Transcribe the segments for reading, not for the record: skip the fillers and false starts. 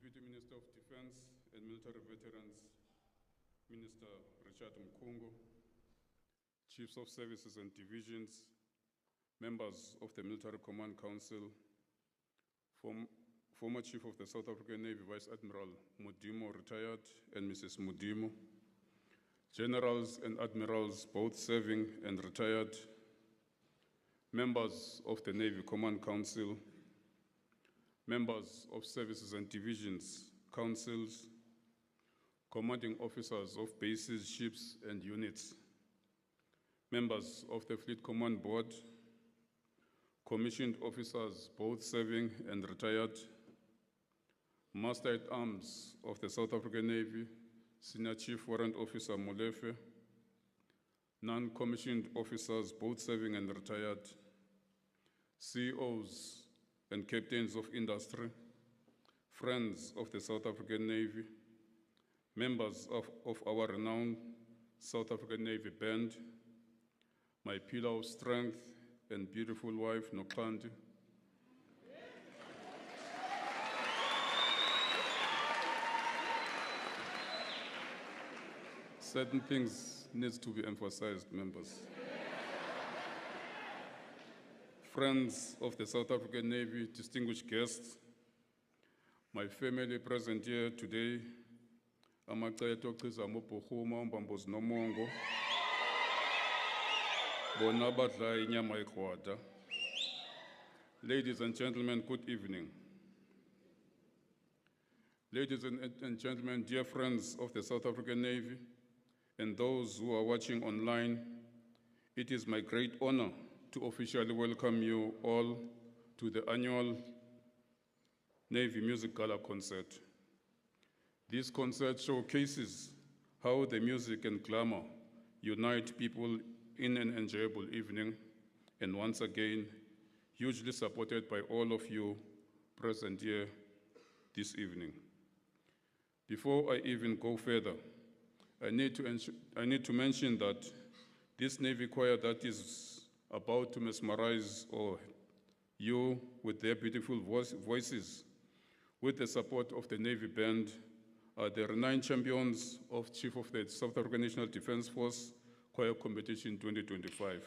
Deputy Minister of Defense and Military Veterans, Minister Richard Mkungu, Chiefs of Services and Divisions, members of the Military Command Council, former Chief of the South African Navy, Vice Admiral Mudimo, retired, and Mrs. Mudimo, generals and admirals, both serving and retired, members of the Navy Command Council, members of services and divisions, councils, commanding officers of bases, ships, and units, members of the Fleet Command Board, commissioned officers, both serving and retired, Master-at-Arms of the South African Navy, Senior Chief Warrant Officer Molefe, non-commissioned officers, both serving and retired, CEOs and captains of industry, friends of the South African Navy, members of our renowned South African Navy Band, my pillar of strength and beautiful wife, Noklandi, certain things needs to be emphasized, members. Friends of the South African Navy, distinguished guests, my family present here today, Amaceto Kizamo Pohuma, Mbambos Nomongo, Bonabadla Inyama Ikwata. Ladies and gentlemen, good evening. Ladies and gentlemen, dear friends of the South African Navy, and those who are watching online, it is my great honor to officially welcome you all to the annual Navy Music Gala concert. This concert showcases how the music and glamour unite people in an enjoyable evening, and once again, hugely supported by all of you present here this evening. Before I even go further, I need to mention that this Navy choir that is about to mesmerize you with their beautiful voices, with the support of the Navy Band, are the renowned champions of Chief of the South African National Defense Force Choir Competition 2025.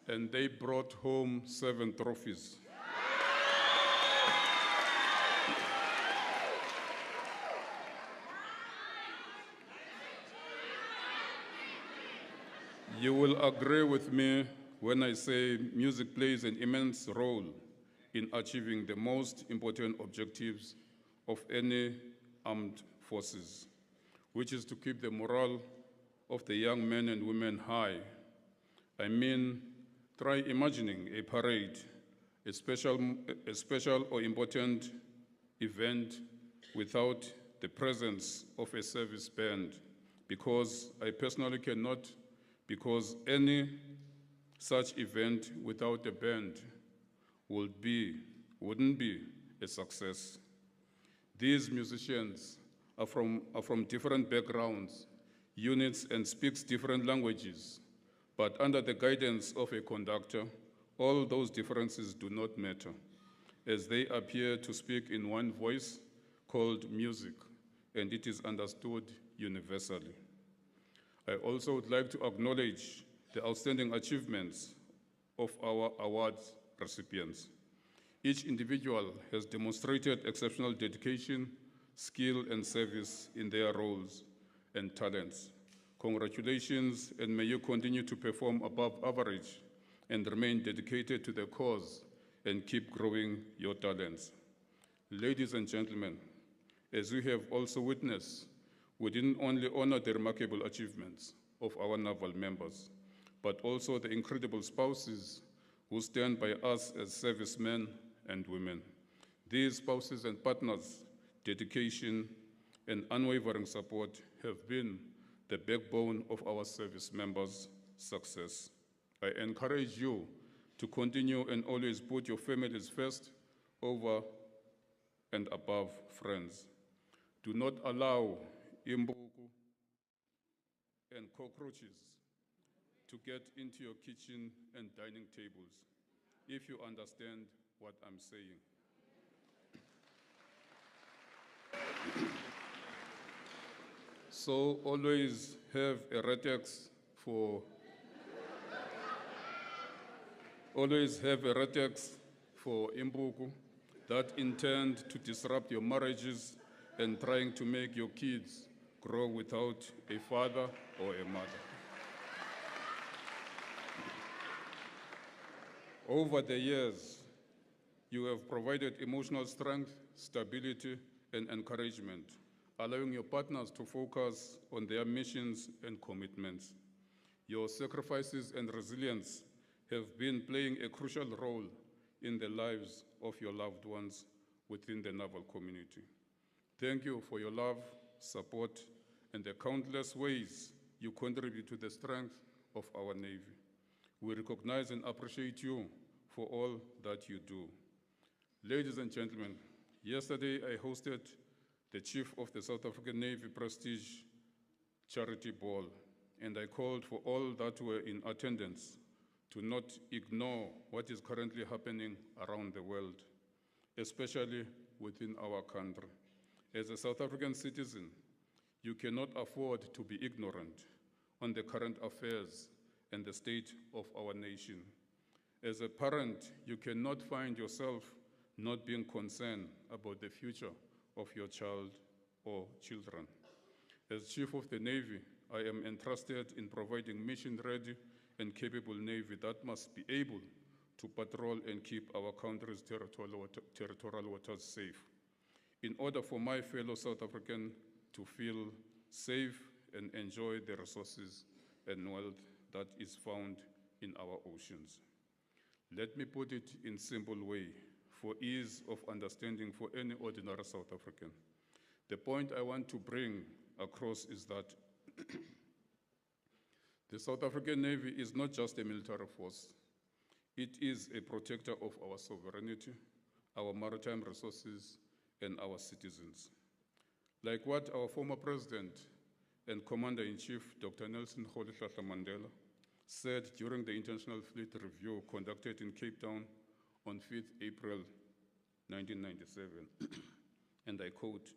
And they brought home 7 trophies. You will agree with me when I say music plays an immense role in achieving the most important objectives of any armed forces, which is to keep the morale of the young men and women high. I mean, try imagining a parade, a special or important event without the presence of a service band, because I personally cannot, because any such event without a band wouldn't be a success. These musicians are from different backgrounds, units, and speaks different languages, but under the guidance of a conductor, all those differences do not matter, as they appear to speak in one voice called music, and it is understood universally. I also would like to acknowledge the outstanding achievements of our awards recipients. Each individual has demonstrated exceptional dedication, skill, and service in their roles and talents. Congratulations, and may you continue to perform above average and remain dedicated to the cause and keep growing your talents. Ladies and gentlemen, as we have also witnessed, we didn't only honor the remarkable achievements of our naval members, but also the incredible spouses who stand by us as servicemen and women. These spouses and partners' dedication and unwavering support have been the backbone of our service members' success. I encourage you to continue and always put your families first over and above friends. Do not allow imbuku and cockroaches to get into your kitchen and dining tables, if you understand what I'm saying. So always have a retex for imbuku that intend to disrupt your marriages and trying to make your kids grow without a father or a mother. Over the years, you have provided emotional strength, stability, and encouragement, allowing your partners to focus on their missions and commitments. Your sacrifices and resilience have been playing a crucial role in the lives of your loved ones within the naval community. Thank you for your love, support, and the countless ways you contribute to the strength of our Navy. We recognize and appreciate you for all that you do. Ladies and gentlemen, yesterday I hosted the Chief of the South African Navy Prestige Charity Ball, and I called for all that were in attendance to not ignore what is currently happening around the world, especially within our country. As a South African citizen, you cannot afford to be ignorant on the current affairs and the state of our nation. As a parent, you cannot find yourself not being concerned about the future of your child or children. As Chief of the Navy, I am entrusted in providing mission-ready and capable Navy that must be able to patrol and keep our country's territorial waters safe. In order for my fellow South Africans to feel safe and enjoy the resources and wealth that is found in our oceans. Let me put it in simple way for ease of understanding for any ordinary South African. The point I want to bring across is that the South African Navy is not just a military force. It is a protector of our sovereignty, our maritime resources, and our citizens. Like what our former president and Commander-in-Chief, Dr. Nelson Rolihlahla Mandela, said during the International Fleet Review conducted in Cape Town on 5th April 1997, and I quote,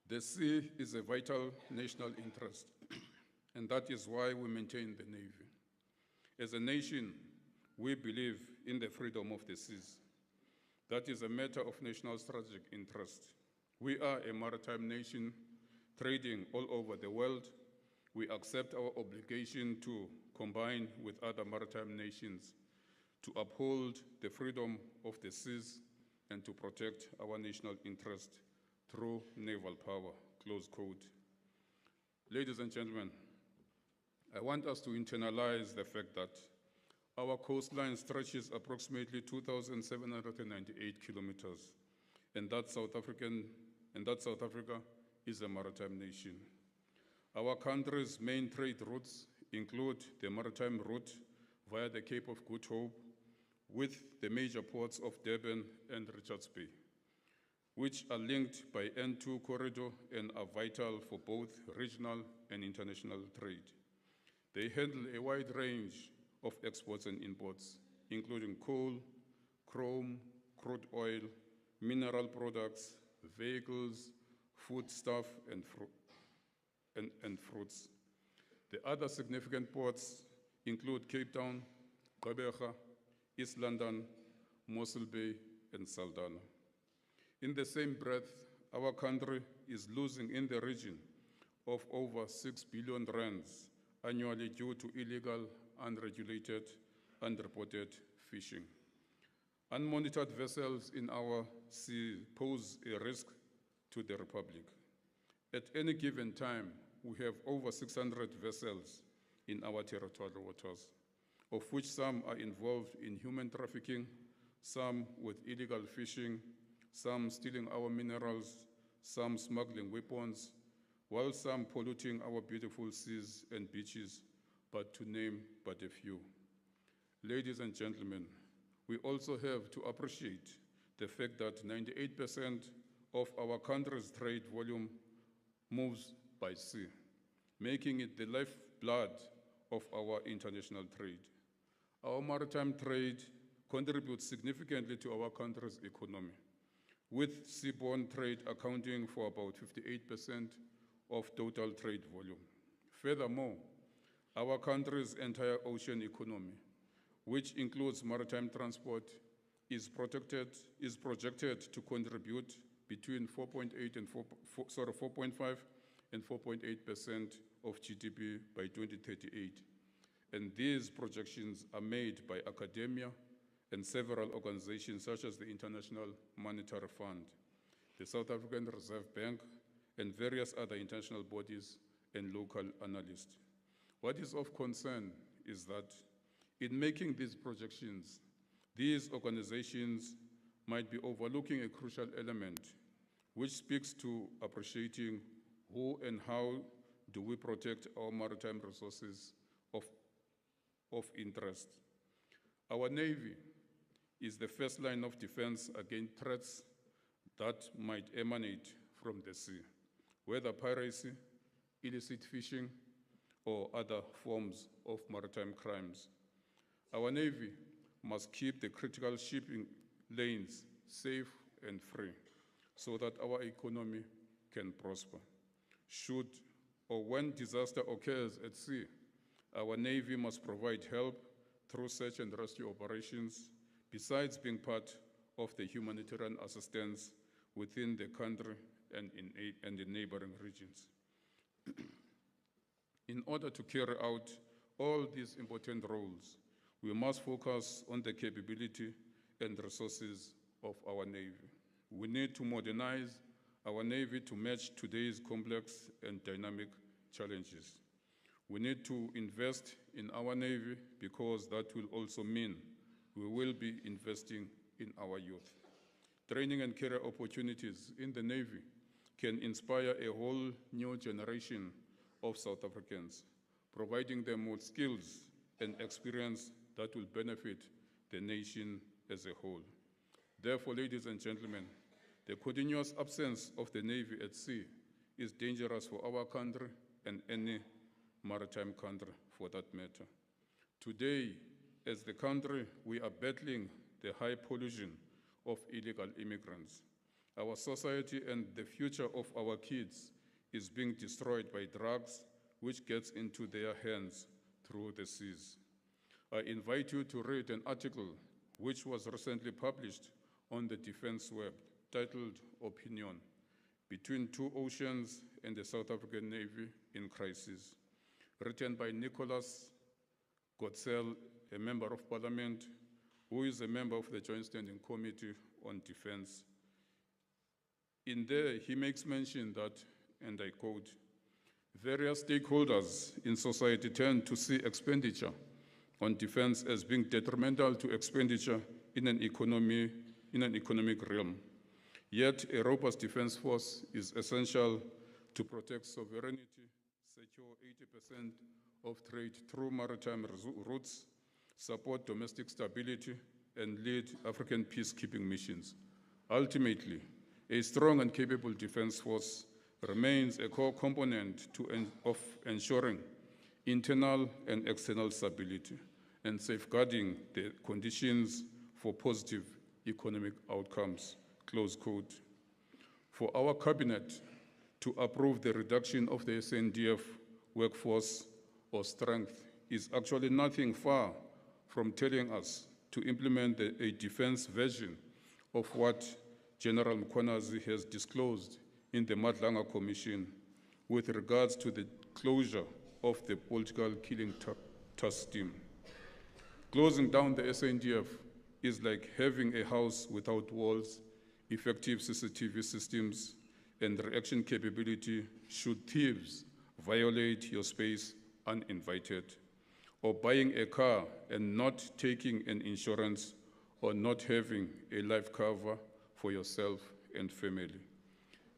"The sea is a vital national interest, and that is why we maintain the Navy. As a nation, we believe in the freedom of the seas. That is a matter of national strategic interest. We are a maritime nation trading all over the world. We accept our obligation to combine with other maritime nations to uphold the freedom of the seas and to protect our national interest through naval power," close quote. Ladies and gentlemen, I want us to internalize the fact that our coastline stretches approximately 2,798 kilometers, and that South Africa is a maritime nation. Our country's main trade routes include the maritime route via the Cape of Good Hope with the major ports of Durban and Richards Bay, which are linked by N2 corridor and are vital for both regional and international trade. They handle a wide range of exports and imports, including coal, chrome, crude oil, mineral products, vehicles, foodstuff, and fruits. The other significant ports include Cape Town, Gqeberha, East London, Mossel Bay, and Saldanha. In the same breath, our country is losing in the region of over 6 billion rands annually due to illegal, unregulated, unreported fishing. Unmonitored vessels in our sea pose a risk to the Republic. At any given time, we have over 600 vessels in our territorial waters, of which some are involved in human trafficking, some with illegal fishing, some stealing our minerals, some smuggling weapons, while some polluting our beautiful seas and beaches, but to name but a few. Ladies and gentlemen, We also have to appreciate the fact that 98% of our country's trade volume moves by sea, making it the lifeblood of our international trade. Our maritime trade contributes significantly to our country's economy, with seaborne trade accounting for about 58% of total trade volume. Furthermore, our country's entire ocean economy, which includes maritime transport, is projected to contribute between 4.5 and 4.8% of GDP by 2038. And these projections are made by academia and several organizations such as the International Monetary Fund, the South African Reserve Bank, and various other international bodies and local analysts. What is of concern is that in making these projections, these organizations might be overlooking a crucial element, which speaks to appreciating who and how do we protect our maritime resources of interest. Our Navy is the first line of defense against threats that might emanate from the sea, whether piracy, illicit fishing, or other forms of maritime crimes. Our Navy must keep the critical shipping lanes safe and free so that our economy can prosper. Should or when disaster occurs at sea, our Navy must provide help through search and rescue operations, besides being part of the humanitarian assistance within the country and in neighboring regions. In order to carry out all these important roles, we must focus on the capability and resources of our Navy. We need to modernize our Navy to match today's complex and dynamic challenges. We need to invest in our Navy because that will also mean we will be investing in our youth. Training and career opportunities in the Navy can inspire a whole new generation of South Africans, providing them with skills and experience that will benefit the nation as a whole. Therefore, ladies and gentlemen, the continuous absence of the Navy at sea is dangerous for our country and any maritime country for that matter. Today, as the country, we are battling the high pollution of illegal immigrants. Our society and the future of our kids is being destroyed by drugs which gets into their hands through the seas. I invite you to read an article which was recently published on the Defense Web titled Opinion, Between Two Oceans and the South African Navy in Crisis, written by Nicholas Gottsel, a member of parliament, who is a member of the Joint Standing Committee on Defense. In there, he makes mention that, and I quote, various stakeholders in society tend to see expenditure on defense as being detrimental to expenditure in an economic realm. Yet, a robust defense force is essential to protect sovereignty, secure 80% of trade through maritime routes, support domestic stability, and lead African peacekeeping missions. Ultimately, a strong and capable defense force remains a core component of ensuring internal and external stability and safeguarding the conditions for positive economic outcomes, close quote. For our cabinet to approve the reduction of the SNDF workforce or strength is actually nothing far from telling us to implement a defense version of what General Mkhwanazi has disclosed in the Madlanga Commission with regards to the closure of the political killing task team. Closing down the SNDF is like having a house without walls, effective CCTV systems, and reaction capability should thieves violate your space uninvited, or buying a car and not taking an insurance, or not having a life cover for yourself and family.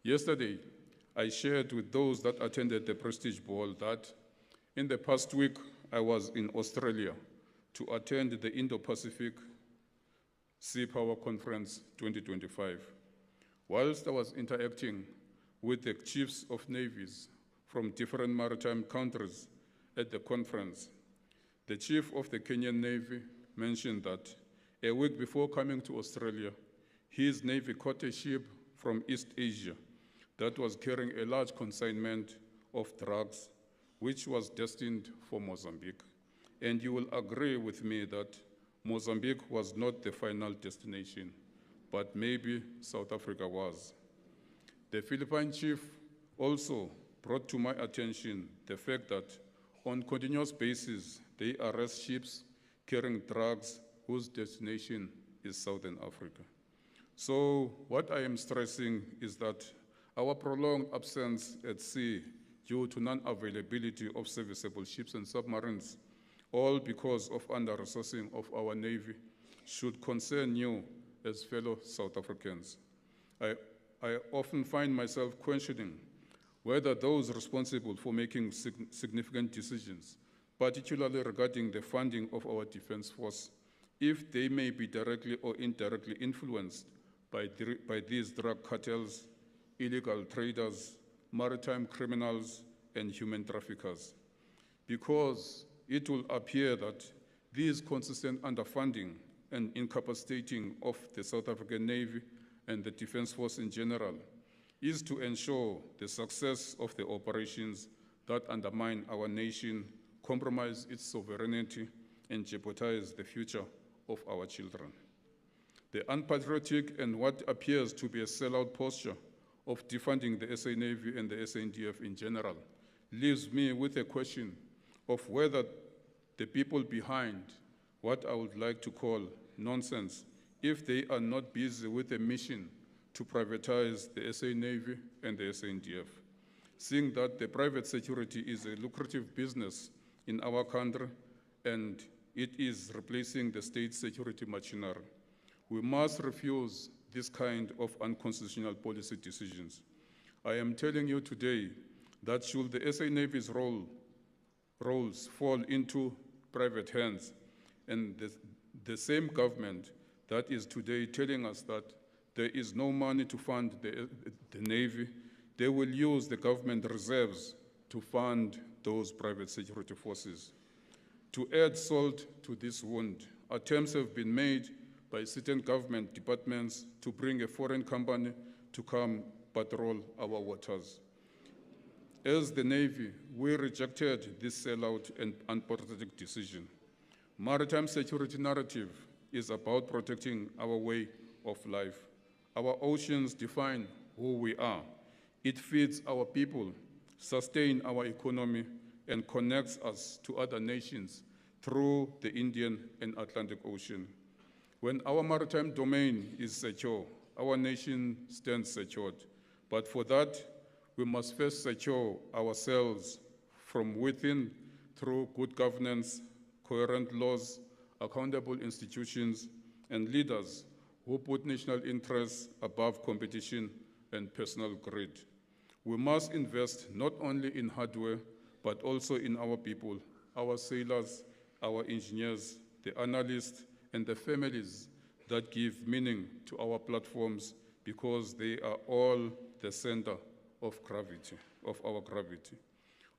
Yesterday, I shared with those that attended the Prestige Ball that in the past week, I was in Australia to attend the Indo-Pacific Sea Power Conference 2025. Whilst I was interacting with the chiefs of navies from different maritime countries at the conference, the chief of the Kenyan Navy mentioned that a week before coming to Australia, his Navy caught a ship from East Asia that was carrying a large consignment of drugs, which was destined for Mozambique. And you will agree with me that Mozambique was not the final destination, but maybe South Africa was. The Philippine chief also brought to my attention the fact that on a continuous basis, they arrest ships carrying drugs whose destination is Southern Africa. So what I am stressing is that our prolonged absence at sea due to non-availability of serviceable ships and submarines, all because of under-resourcing of our Navy, should concern you as fellow South Africans. I often find myself questioning whether those responsible for making significant decisions, particularly regarding the funding of our defense force, if they may be directly or indirectly influenced by these drug cartels, illegal traders, maritime criminals, and human traffickers. Because it will appear that these consistent underfunding and incapacitating of the South African Navy and the Defense Force in general is to ensure the success of the operations that undermine our nation, compromise its sovereignty, and jeopardize the future of our children. The unpatriotic and what appears to be a sellout posture of defunding the SA Navy and the SANDF in general leaves me with a question of whether the people behind what I would like to call nonsense, if they are not busy with a mission to privatize the SA Navy and the SANDF, seeing that the private security is a lucrative business in our country and it is replacing the state security machinery. We must refuse this kind of unconstitutional policy decisions. I am telling you today that should the SA Navy's roles fall into private hands, and the same government that is today telling us that there is no money to fund the Navy, they will use the government reserves to fund those private security forces. To add salt to this wound, attempts have been made by certain government departments to bring a foreign company to come patrol our waters. As the Navy, we rejected this sellout and unpatriotic decision. Maritime security narrative is about protecting our way of life. Our oceans define who we are. It feeds our people, sustains our economy, and connects us to other nations through the Indian and Atlantic Ocean. When our maritime domain is secure, our nation stands secured. But for that, we must first secure ourselves from within through good governance, coherent laws, accountable institutions, and leaders who put national interests above competition and personal greed. We must invest not only in hardware, but also in our people, our sailors, our engineers, the analysts, and the families that give meaning to our platforms, because they are all the center of gravity, of our gravity.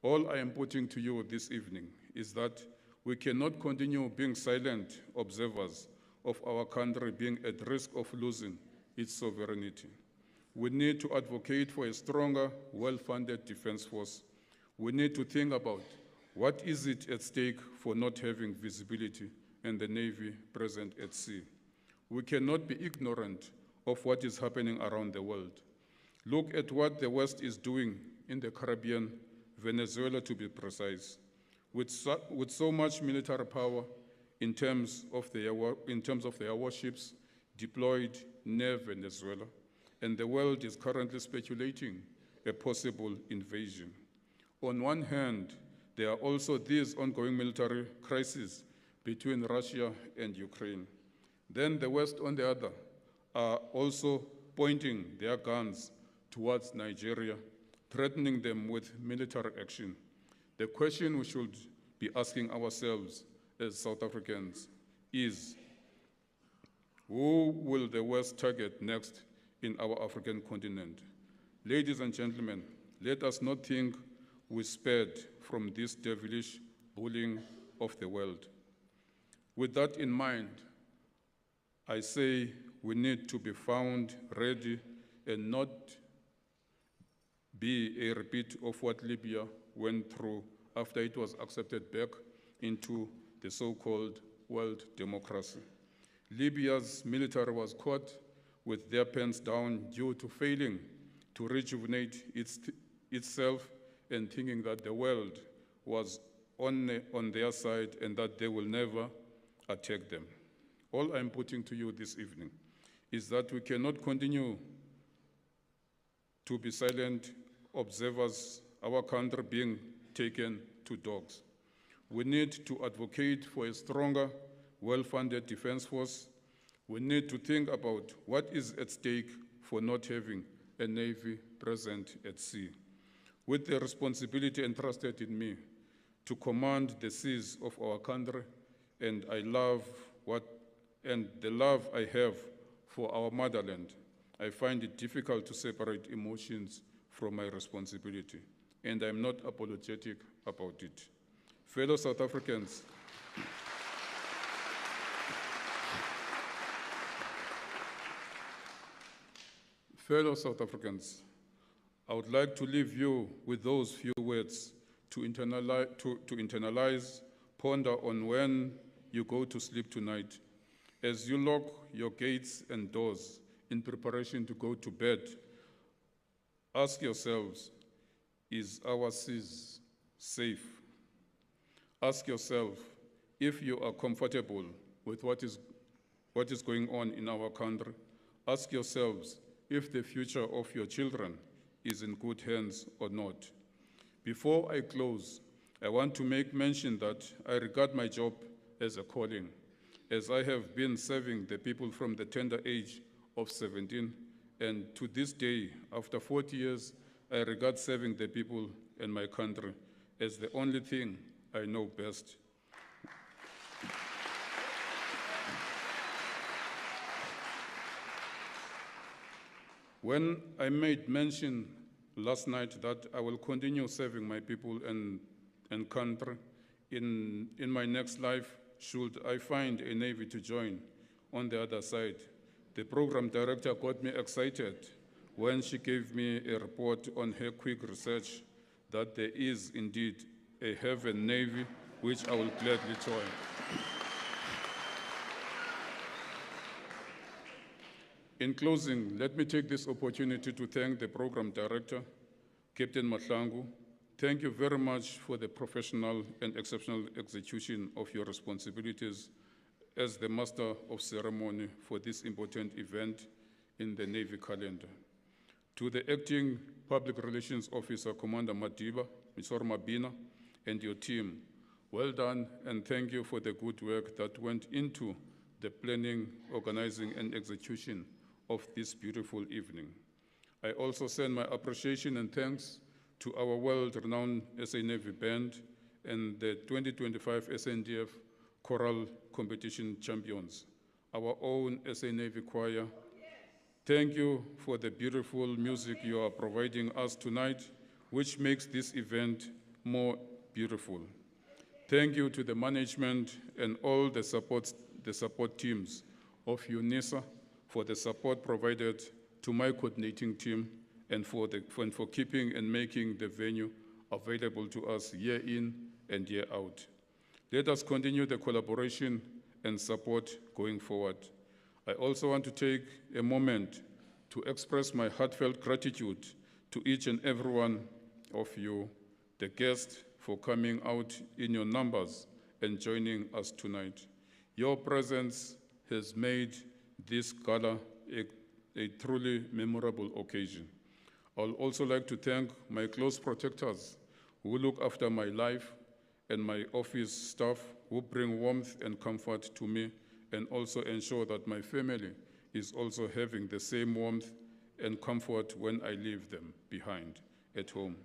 All I am putting to you this evening is that we cannot continue being silent observers of our country being at risk of losing its sovereignty. We need to advocate for a stronger, well-funded defense force. We need to think about what is it at stake for not having visibility and the Navy present at sea. We cannot be ignorant of what is happening around the world. Look at what the West is doing in the Caribbean, Venezuela to be precise. With so much military power in terms of their warships deployed near Venezuela, and the world is currently speculating a possible invasion. On one hand, there are also these ongoing military crises between Russia and Ukraine. Then the West, on the other, are also pointing their guns towards Nigeria, threatening them with military action. The question we should be asking ourselves as South Africans is, Who will the West target next in our African continent? Ladies and gentlemen, let us not think we spared from this devilish bullying of the world. With that in mind, I say we need to be found ready and not be a repeat of what Libya went through after it was accepted back into the so-called world democracy. Libya's military was caught with their pants down due to failing to rejuvenate itself and thinking that the world was on their side and that they will never attack them. All I'm putting to you this evening is that we cannot continue to be silent observers, our country being taken to dogs. We need to advocate for a stronger, well-funded defense force. We need to think about what is at stake for not having a Navy present at sea. With the responsibility entrusted in me to command the seas of our country, and the love I have for our motherland, I find it difficult to separate emotions from my responsibility, and I'm not apologetic about it. Fellow South Africans, I would like to leave you with those few words to internalize, ponder on when you go to sleep tonight. As you lock your gates and doors in preparation to go to bed, ask yourselves, is our seas safe? Ask yourself if you are comfortable with what is going on in our country. Ask yourselves if the future of your children is in good hands or not. Before I close, I want to make mention that I regard my job as a calling, as I have been serving the people from the tender age of 17, and to this day, after 40 years, I regard serving the people and my country as the only thing I know best. When I made mention last night that I will continue serving my people and country in my next life, should I find a Navy to join on the other side, the program director got me excited when she gave me a report on her quick research that there is indeed a heaven Navy, which I will gladly join. In closing, let me take this opportunity to thank the program director, Captain Mahlangu. Thank you very much for the professional and exceptional execution of your responsibilities as the master of ceremony for this important event in the Navy calendar. To the acting public relations officer, Commander Madiba, Misor Mabina, and your team, well done, and thank you for the good work that went into the planning, organizing, and execution of this beautiful evening. I also send my appreciation and thanks to our world-renowned SA Navy Band and the 2025 SNDF Choral Competition champions, our own SA Navy Choir. Thank you for the beautiful music you are providing us tonight, which makes this event more beautiful. Thank you to the management and all the support teams of UNISA for the support provided to my coordinating team and for keeping and making the venue available to us year in and year out. Let us continue the collaboration and support going forward. I also want to take a moment to express my heartfelt gratitude to each and every one of you, the guests, for coming out in your numbers and joining us tonight. Your presence has made this gala a truly memorable occasion. I'll also like to thank my close protectors who look after my life and my office staff who bring warmth and comfort to me and also ensure that my family is also having the same warmth and comfort when I leave them behind at home,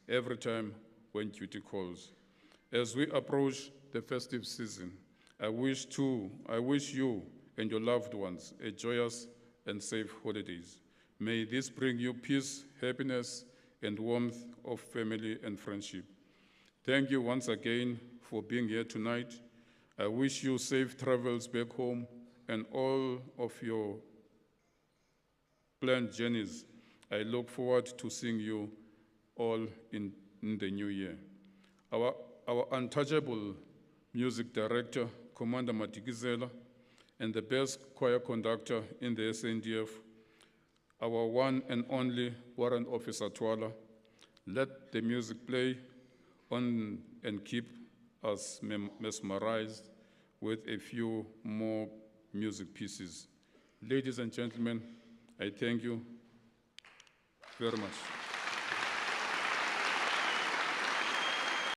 every time when duty calls. As we approach the festive season, I wish you and your loved ones a joyous and safe holidays. May this bring you peace, happiness, and warmth of family and friendship. Thank you once again for being here tonight. I wish you safe travels back home and all of your planned journeys. I look forward to seeing you all in the new year. Our untouchable music director, Commander Matikizela, and the best choir conductor in the SNDF, our one and only Warrant Officer Twala. Let the music play on and keep us mesmerized with a few more music pieces. Ladies and gentlemen, I thank you very much.